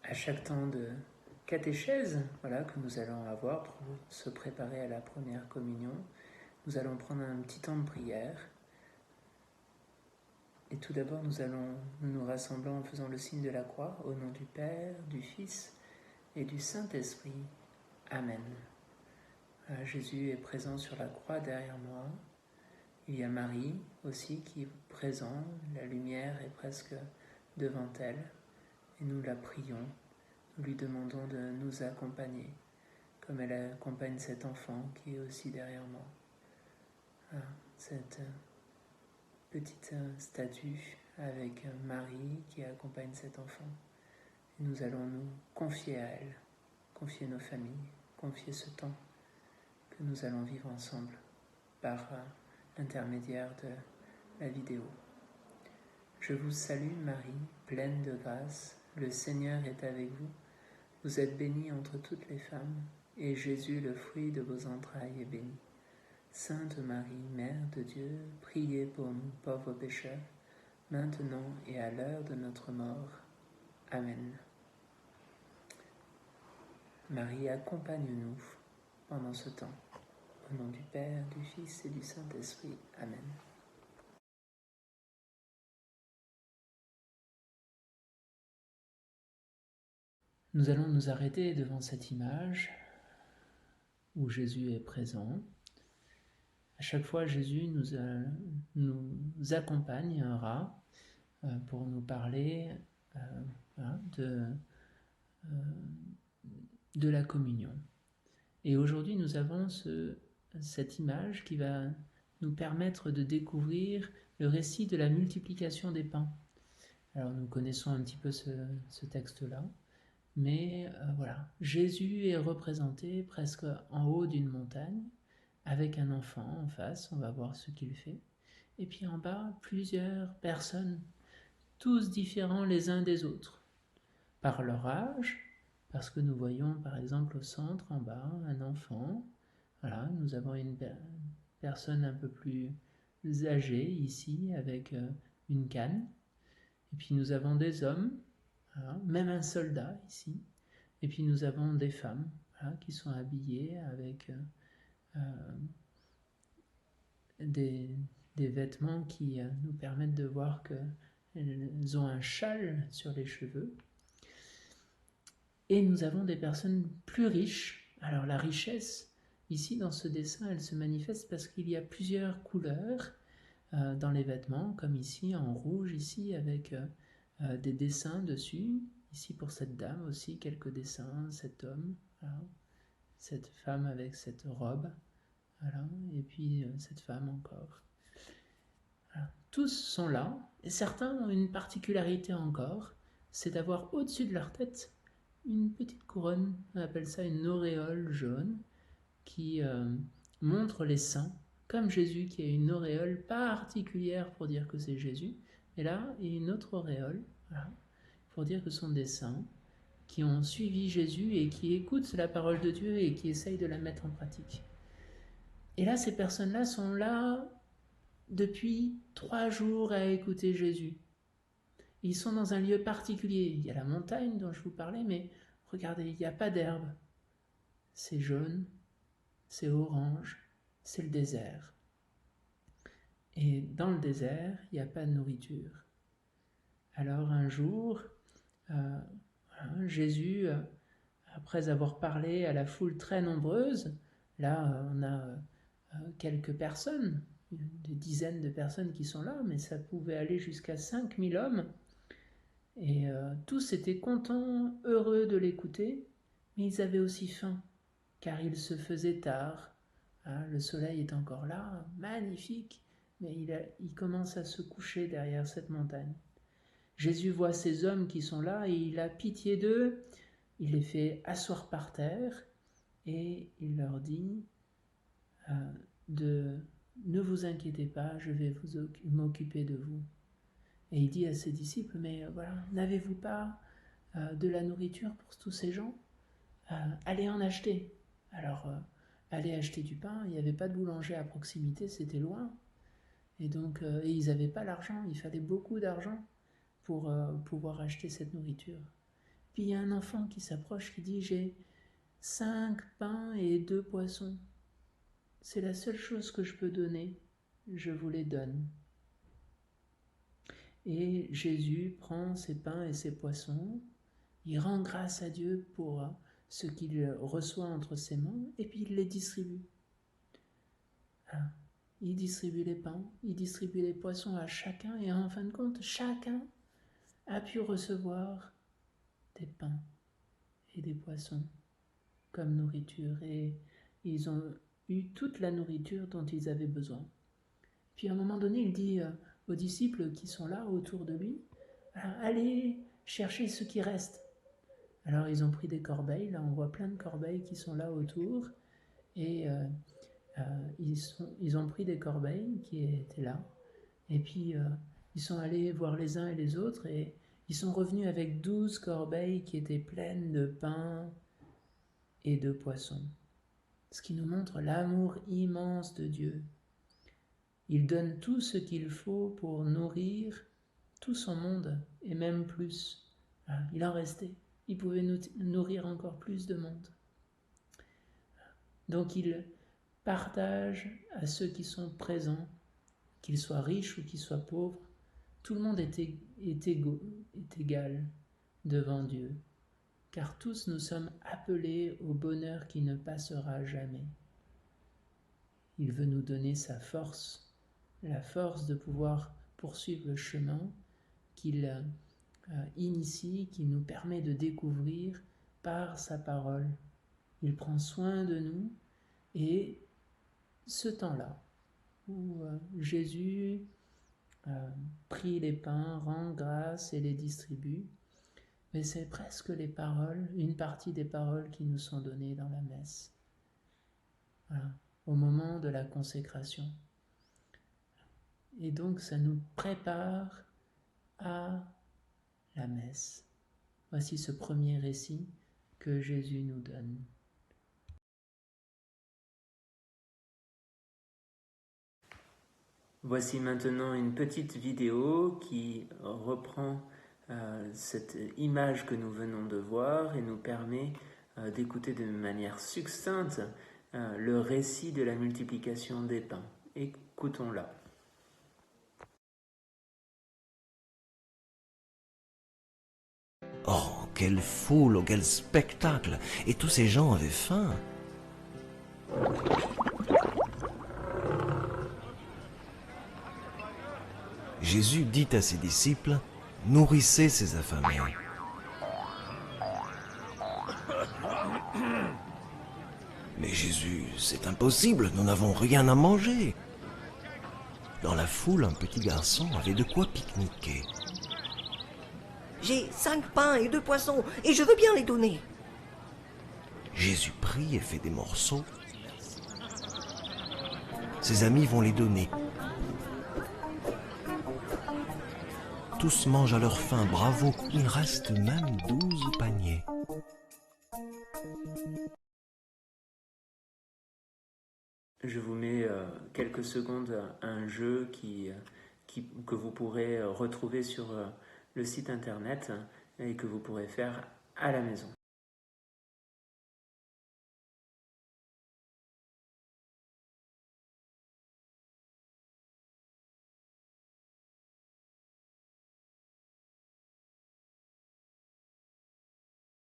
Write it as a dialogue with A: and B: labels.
A: à chaque temps de catéchèse que nous allons avoir pour se préparer à la première communion, nous allons prendre un petit temps de prière. Et tout d'abord, nous rassemblons en faisant le signe de la croix au nom du Père, du Fils et du Saint-Esprit. Amen. Jésus est présent sur la croix derrière moi. Il y a Marie aussi qui est présente. La lumière est presque devant elle. Et nous la prions. Nous lui demandons de nous accompagner, comme elle accompagne cet enfant qui est aussi derrière moi. Cette petite statue avec Marie qui accompagne cet enfant. Et nous allons nous confier à elle, confier nos familles, confier ce temps que nous allons vivre ensemble par l'intermédiaire de la vidéo. Je vous salue Marie, pleine de grâce, le Seigneur est avec vous. Vous êtes bénie entre toutes les femmes, et Jésus, le fruit de vos entrailles, est béni. Sainte Marie, Mère de Dieu, priez pour nous pauvres pécheurs, maintenant et à l'heure de notre mort. Amen. Marie, accompagne-nous pendant ce temps. Au nom du Père, du Fils et du Saint-Esprit. Amen. Nous allons nous arrêter devant cette image où Jésus est présent. À chaque fois, Jésus nous accompagnera pour nous parler de la communion. Et aujourd'hui, nous avons cette image qui va nous permettre de découvrir le récit de la multiplication des pains. Alors, nous connaissons un petit peu ce texte-là, mais voilà, Jésus est représenté presque en haut d'une montagne, avec un enfant en face, on va voir ce qu'il fait. Et puis en bas, plusieurs personnes, tous différents les uns des autres, par leur âge, parce que nous voyons par exemple au centre, en bas, un enfant. Voilà, nous avons une personne un peu plus âgée ici, avec une canne. Et puis nous avons des hommes, voilà, même un soldat ici. Et puis nous avons des femmes qui sont habillées avec des vêtements qui nous permettent de voir qu'elles ont un châle sur les cheveux. Et nous avons des personnes plus riches. Alors la richesse, ici dans ce dessin, elle se manifeste parce qu'il y a plusieurs couleurs dans les vêtements, comme ici en rouge, ici avec des dessins dessus. Ici pour cette dame aussi, quelques dessins, cet homme, voilà. Cette femme avec cette robe, voilà. Et puis cette femme encore. Voilà. Tous sont là, et certains ont une particularité encore, c'est d'avoir au-dessus de leur tête une petite couronne, on appelle ça une auréole jaune, qui montre les saints, comme Jésus qui a une auréole particulière pour dire que c'est Jésus, et là, il y a une autre auréole, voilà, pour dire que ce sont des saints qui ont suivi Jésus et qui écoutent la parole de Dieu et qui essayent de la mettre en pratique. Et là, ces personnes-là sont là depuis 3 jours à écouter Jésus. Ils sont dans un lieu particulier. Il y a la montagne dont je vous parlais, mais regardez, il n'y a pas d'herbe. C'est jaune, c'est orange, c'est le désert. Et dans le désert, il n'y a pas de nourriture. Alors un jour, Jésus, après avoir parlé à la foule très nombreuse, là on a quelques personnes, des dizaines de personnes qui sont là, mais ça pouvait aller jusqu'à 5000 hommes. Et tous étaient contents, heureux de l'écouter, mais ils avaient aussi faim, car il se faisait tard. Le soleil est encore là, magnifique, mais il commence à se coucher derrière cette montagne. Jésus voit ces hommes qui sont là et il a pitié d'eux, il les fait asseoir par terre et il leur dit ne vous inquiétez pas, je vais m'occuper de vous. Et il dit à ses disciples, mais voilà, n'avez-vous pas de la nourriture pour tous ces gens? Allez en acheter. Alors, allez acheter du pain, il n'y avait pas de boulanger à proximité, c'était loin. Et donc, et ils n'avaient pas l'argent, il fallait beaucoup d'argent pour pouvoir acheter cette nourriture. Puis il y a un enfant qui s'approche, qui dit « J'ai 5 pains et 2 poissons. C'est la seule chose que je peux donner. Je vous les donne. » Et Jésus prend ses pains et ses poissons, il rend grâce à Dieu pour ce qu'il reçoit entre ses mains, et puis il les distribue. Il distribue les pains, il distribue les poissons à chacun, et en fin de compte, chacun a pu recevoir des pains et des poissons comme nourriture, et ils ont eu toute la nourriture dont ils avaient besoin. Puis à un moment donné, il dit aux disciples qui sont là autour de lui, allez chercher ce qui reste. Alors ils ont pris des corbeilles, là on voit plein de corbeilles qui sont là autour, et ils ont pris des corbeilles qui étaient là, et puis ils sont allés voir les uns et les autres, et ils sont revenus avec 12 corbeilles qui étaient pleines de pain et de poissons. Ce qui nous montre l'amour immense de Dieu. Il donne tout ce qu'il faut pour nourrir tout son monde, et même plus. Il en restait. Il pouvait nourrir encore plus de monde. Donc il partage à ceux qui sont présents, qu'ils soient riches ou qu'ils soient pauvres. Tout le monde est égal devant Dieu, car tous nous sommes appelés au bonheur qui ne passera jamais. Il veut nous donner sa force, la force de pouvoir poursuivre le chemin qu'il initie, qui nous permet de découvrir par sa parole. Il prend soin de nous, et ce temps-là où Jésus prie les pains, rend grâce et les distribue, mais c'est presque les paroles, une partie des paroles qui nous sont données dans la messe, au moment de la consécration. Et donc ça nous prépare à la messe. Voici ce premier récit que Jésus nous donne. Voici maintenant une petite vidéo qui reprend cette image que nous venons de voir et nous permet d'écouter de manière succincte le récit de la multiplication des pains. Écoutons-la.
B: Oh, quelle foule, oh, quel spectacle! Et tous ces gens avaient faim. Jésus dit à ses disciples, « Nourrissez ces affamés. » Mais Jésus, c'est impossible, nous n'avons rien à manger. Dans la foule, un petit garçon avait de quoi pique-niquer.
C: J'ai 5 pains et 2 poissons, et je veux bien les donner.
B: Jésus prie et fait des morceaux. Ses amis vont les donner. Tous mangent à leur faim, bravo, il reste même 12 paniers.
A: Je vous mets quelques secondes un jeu que vous pourrez retrouver sur le site internet et que vous pourrez faire à la maison.